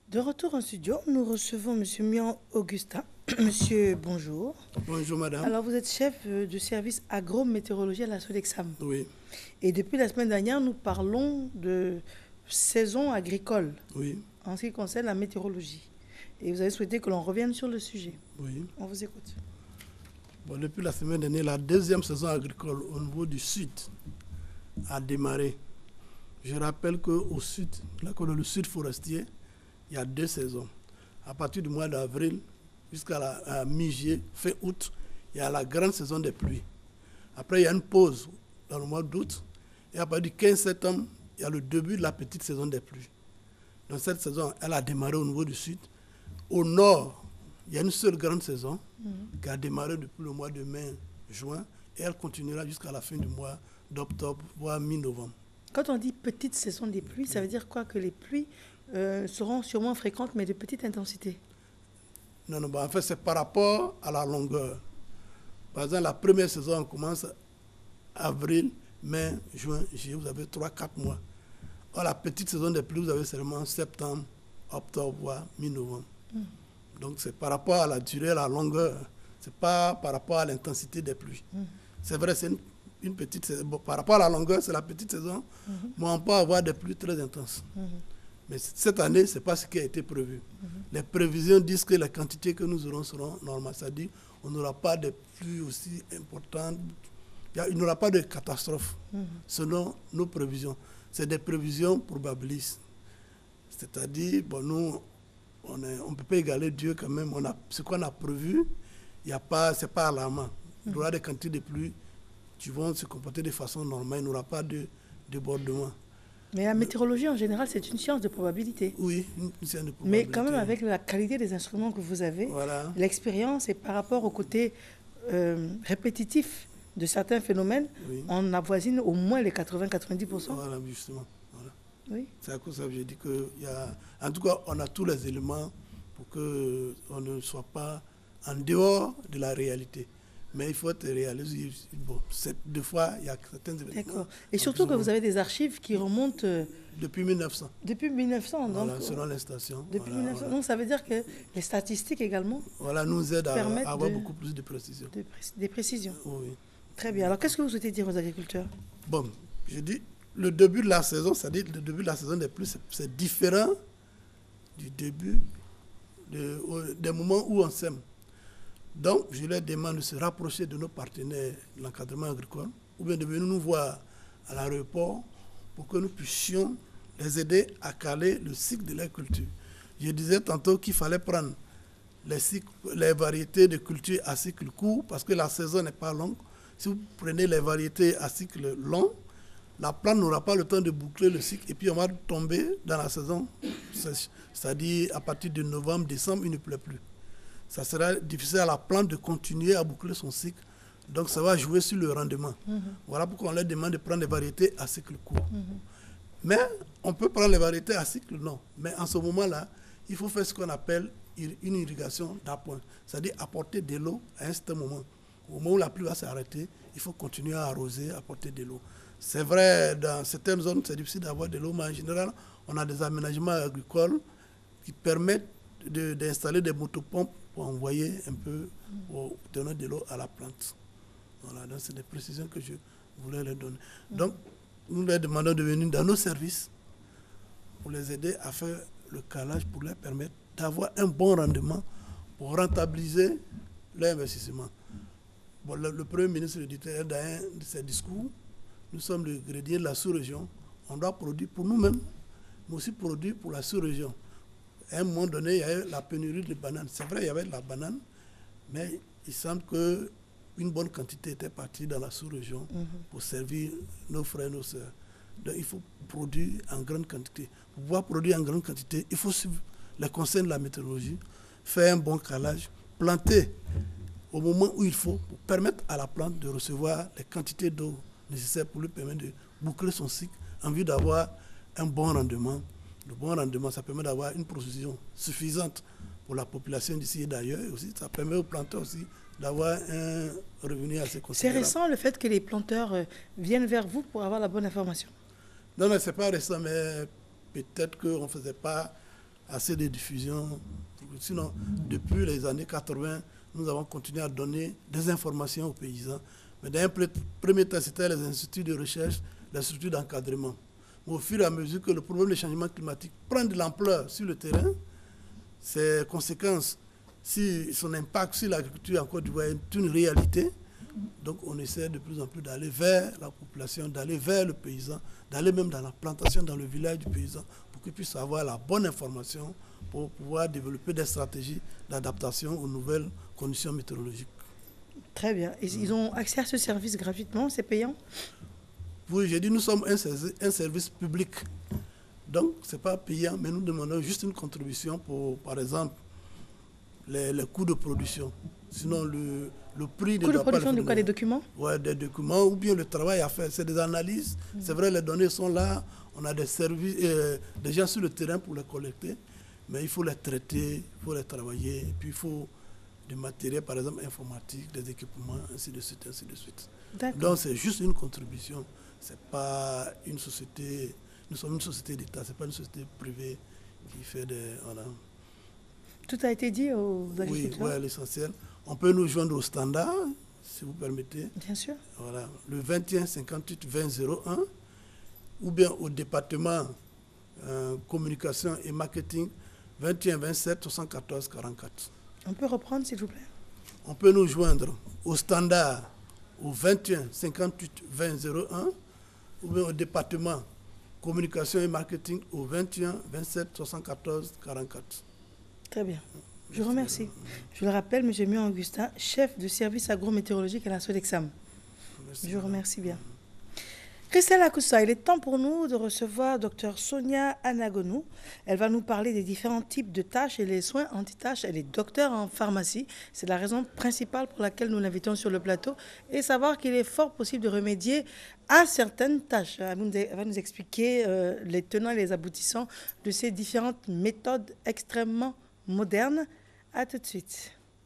De retour en studio, nous recevons M. Mian Augustin. Monsieur, bonjour. Bonjour madame. Alors, vous êtes chef de service agrométéorologie à la Sodexam. Oui. Et depuis la semaine dernière, nous parlons de saison agricole Oui. en ce qui concerne la météorologie. Et vous avez souhaité que l'on revienne sur le sujet. Oui. On vous écoute. Bon, depuis la semaine dernière, la deuxième saison agricole au niveau du sud a démarré. Je rappelle qu'au sud, là, dans le sud forestier, il y a 2 saisons. À partir du mois d'avril jusqu'à la mi-juillet, fin août, il y a la grande saison des pluies. Après, il y a une pause dans le mois d'août. Et à partir du 15 septembre, il y a le début de la petite saison des pluies. Donc cette saison, elle a démarré au niveau du sud. Au nord, il y a une seule grande saison qui a démarré depuis le mois de mai-juin et elle continuera jusqu'à la fin du mois d'octobre, voire mi-novembre. Quand on dit petite saison des pluies, ça veut dire quoi? Que les pluies seront sûrement fréquentes, mais de petite intensité? Non, en fait, c'est par rapport à la longueur. Par exemple, la première saison, on commence avril, mai, juin, juillet, vous avez 3-4 mois. Or, la petite saison des pluies, vous avez seulement septembre, octobre, voire mi-novembre. Donc, c'est par rapport à la durée, à la longueur. Ce n'est pas par rapport à l'intensité des pluies. C'est vrai, c'est une petite saison. Bon, par rapport à la longueur, c'est la petite saison, mais on peut avoir des pluies très intenses. Mais cette année, ce n'est pas ce qui a été prévu. Les prévisions disent que les quantités que nous aurons seront normales. C'est-à-dire qu'on n'aura pas de pluies aussi importantes. Il n'y aura pas de catastrophe selon nos prévisions. C'est des prévisions probabilistes. C'est-à-dire, bon, nous, on ne peut pas égaler Dieu quand même. Ce qu'on a prévu, ce n'est pas alarmant. Il y aura des quantités de pluie qui vont se comporter de façon normale. Il n'y aura pas de débordement. Mais la météorologie, en général, c'est une science de probabilité. Oui, une science de probabilité. Mais quand même, avec la qualité des instruments que vous avez, voilà, l'expérience et par rapport au côté répétitif de certains phénomènes, oui, on avoisine au moins les 80-90%. Voilà, justement. Voilà. Oui. C'est à cause de ça que j'ai dit que en tout cas, on a tous les éléments pour qu'on ne soit pas en dehors de la réalité. Mais il faut être réaliste. Bon, des fois, il y a certains événements. D'accord. Et surtout que vous avez des archives qui remontent... depuis 1900. Depuis 1900, donc... Voilà, selon les stations. Depuis voilà, 1900. Voilà. Donc ça veut dire que les statistiques également... Voilà, nous aident à avoir beaucoup plus de précision. Des précisions. Oui. Très bien. Alors, qu'est-ce que vous souhaitez dire aux agriculteurs? Bon, je dis, le début de la saison, c'est-à-dire le début de la saison des pluies, c'est différent du début des moments où on sème. Donc, je leur demande de se rapprocher de nos partenaires de l'encadrement agricole ou bien de venir nous voir à l'aéroport pour que nous puissions les aider à caler le cycle de leur culture. Je disais tantôt qu'il fallait prendre les variétés de culture à cycle court parce que la saison n'est pas longue. Si vous prenez les variétés à cycle long, la plante n'aura pas le temps de boucler le cycle et puis on va tomber dans la saison sèche. C'est-à-dire à partir de novembre, décembre, il ne pleut plus. Ça sera difficile à la plante de continuer à boucler son cycle. Donc ça va jouer sur le rendement. Voilà pourquoi on leur demande de prendre des variétés à cycle court. Mais on peut prendre les variétés à cycle long. Mais en ce moment-là, il faut faire ce qu'on appelle une irrigation d'appoint. C'est-à-dire apporter de l'eau à un certain moment. Au moment où la pluie va s'arrêter, il faut continuer à arroser, apporter de l'eau. C'est vrai, dans certaines zones, c'est difficile d'avoir de l'eau, mais en général, on a des aménagements agricoles qui permettent d'installer des motopompes pour envoyer un peu, pour donner de l'eau à la plante. Voilà, donc c'est des précisions que je voulais leur donner. Donc, nous leur demandons de venir dans nos services pour les aider à faire le calage, pour leur permettre d'avoir un bon rendement, pour rentabiliser leur investissement. Bon, le Premier ministre le disait dans un de ses discours, nous sommes le grenier de la sous-région, on doit produire pour nous-mêmes, mais aussi produire pour la sous-région. À un moment donné, il y avait la pénurie de bananes. C'est vrai, il y avait de la banane, mais il semble qu'une bonne quantité était partie dans la sous-région pour servir nos frères et nos sœurs. Donc il faut produire en grande quantité. Pour pouvoir produire en grande quantité, il faut suivre les conseils de la météorologie, faire un bon calage, planter au moment où il faut pour permettre à la plante de recevoir les quantités d'eau nécessaires pour lui permettre de boucler son cycle en vue d'avoir un bon rendement. Le bon rendement, ça permet d'avoir une production suffisante pour la population d'ici et d'ailleurs. Et aussi, ça permet aux planteurs aussi d'avoir un revenu assez considérable. C'est récent le fait que les planteurs viennent vers vous pour avoir la bonne information? Non, ce n'est pas récent, mais peut-être qu'on ne faisait pas assez de diffusion. Sinon, depuis les années 80, nous avons continué à donner des informations aux paysans. Mais dans un premier temps, c'était les instituts de recherche, les structures d'encadrement. Au fur et à mesure que le problème du changement climatique prend de l'ampleur sur le terrain, ses conséquences, si son impact sur l'agriculture en Côte d'Ivoire est une réalité, donc on essaie de plus en plus d'aller vers la population, d'aller vers le paysan, d'aller même dans la plantation, dans le village du paysan, pour qu'il puisse avoir la bonne information pour pouvoir développer des stratégies d'adaptation aux nouvelles conditions météorologiques. Très bien. Et ils ont accès à ce service gratuitement, c'est payant? Oui, j'ai dit, nous sommes un service public. Donc, ce n'est pas payant, mais nous demandons juste une contribution pour, par exemple, les coûts de production. Sinon, le prix des... Coûts de production de quoi? Des documents? Oui, des documents, ou bien le travail à faire. C'est des analyses. C'est vrai, les données sont là. On a des services, des gens sur le terrain pour les collecter. Mais il faut les traiter, il faut les travailler. Et puis, il faut du matériel, par exemple, informatique, des équipements, ainsi de suite, ainsi de suite. Donc, c'est juste une contribution. Ce n'est pas une société... Nous sommes une société d'État, ce n'est pas une société privée qui fait des... Voilà. Tout a été dit aux agriculteurs? Oui, l'essentiel. On peut nous joindre au standard, si vous permettez. Bien sûr. Voilà, le 21 58 20 01, ou bien au département communication et marketing 21 27 74 44. On peut reprendre, s'il vous plaît? On peut nous joindre au standard au 21 58 20 01, ou bien au département communication et marketing au 21 27 74 44. Très bien. Je vous remercie. Je le rappelle, M. Mion Augustin, chef de service agrométéorologique à la Sodexam. Je vous remercie bien. Christelle Akoussa, il est temps pour nous de recevoir Dr Sonia Anagonou. Elle va nous parler des différents types de tâches et les soins anti-tâches. Elle est docteure en pharmacie. C'est la raison principale pour laquelle nous l'invitons sur le plateau. Et savoir qu'il est fort possible de remédier à certaines tâches. Elle va nous expliquer les tenants et les aboutissants de ces différentes méthodes extrêmement modernes. À tout de suite.